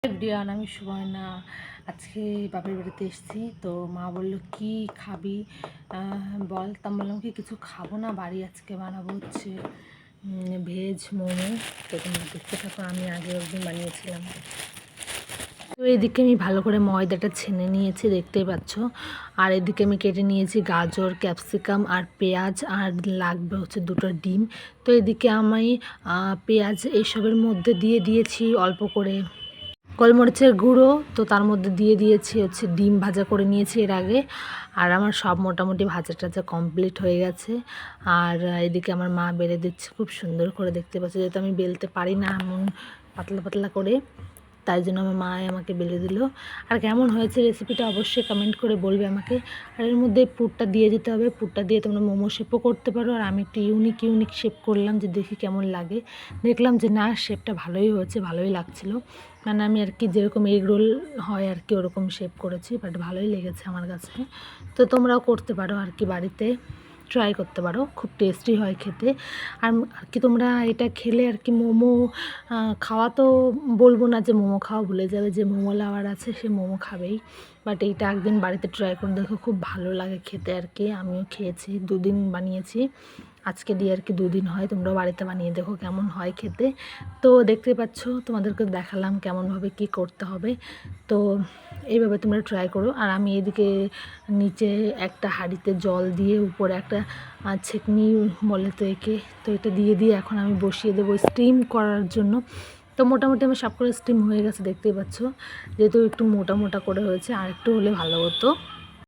Everyone, আমি সুবর্ণা। আজকে বাপের বাড়িতে এসেছি, তো মা বললো কি খাবি বল। তা বললাম কি কিছু খাবো না, বাড়ি আজকে বানাবো হচ্ছে ভেজ মোমো। তো তোমরা দেখতে থাকো, আমি আগে একদিন বানিয়েছিলাম। তো এদিকে আমি ভালো করে ময়দাটা ছেনে নিয়েছি, দেখতেই পাচ্ছ। আর এদিকে আমি কেটে নিয়েছি গাজর, ক্যাপসিকাম আর পেঁয়াজ, আর লাগবে হচ্ছে 2টো ডিম। তো এদিকে আমি পেঁয়াজ এইসবের মধ্যে দিয়ে দিয়েছি অল্প করে গোলমরিচের গুঁড়ো। তো তার মধ্যে দিয়ে দিয়েছি হচ্ছে ডিম ভাজা করে নিয়েছি এর আগে। আর আমার সব মোটামুটি ভাজা টাজা কমপ্লিট হয়ে গেছে। আর এদিকে আমার মা বেলে দিচ্ছে খুব সুন্দর করে, দেখতে পাচ্ছি। যেহেতু আমি বেলতে পারি না এমন পাতলা পাতলা করে, তাই জন্য আমার মা আমাকে বেলে দিল। আর কেমন হয়েছে রেসিপিটা অবশ্যই কমেন্ট করে বলবে আমাকে। আর এর মধ্যে পুরটা দিয়ে যেতে হবে, পুরটা দিয়ে তোমরা মোমো শেপও করতে পারো। আর আমি একটু ইউনিক শেপ করলাম, যে দেখি কেমন লাগে। দেখলাম যে না, শেপটা ভালোই হয়েছে, ভালোই লাগছিলো। মানে আমি আর কি যেরকম এগ রোল হয় আর কি ওরকম শেপ করেছি, বাট ভালোই লেগেছে আমার কাছে। তো তোমরাও করতে পারো আর কি, বাড়িতে ট্রাই করতে পারো, খুব টেস্টি হয় খেতে। আর কি তোমরা এটা খেলে আর কি মোমো খাওয়া, তো বলবো না যে মোমো খাওয়া ভুলে যাবে, যে মোমো লাভার আছে সে মোমো খাবেই। বাট এইটা একদিন বাড়িতে ট্রাই করে দেখো, খুব ভালো লাগে খেতে আর কি। আমিও খেয়েছি, 2 দিন বানিয়েছি, আজকে দিয়ে আর কি 2 দিন হয়। তোমরাও বাড়িতে বানিয়ে দেখো কেমন হয় খেতে। তো দেখতে পাচ্ছ, তোমাদেরকে দেখালাম কেমনভাবে কি করতে হবে। তো এইভাবে তোমরা ট্রাই করো। আর আমি এদিকে নিচে একটা হাঁড়িতে জল দিয়ে, উপরে একটা ছেঁকনি বলে তো একে, তো এটা দিয়ে এখন আমি বসিয়ে দেবো স্টিম করার জন্য। তো মোটামুটি আমার সব করে স্টিম হয়ে গেছে, দেখতেই পাচ্ছ। যেহেতু একটু মোটা মোটা করে হয়েছে, আর একটু হলে ভালো হতো।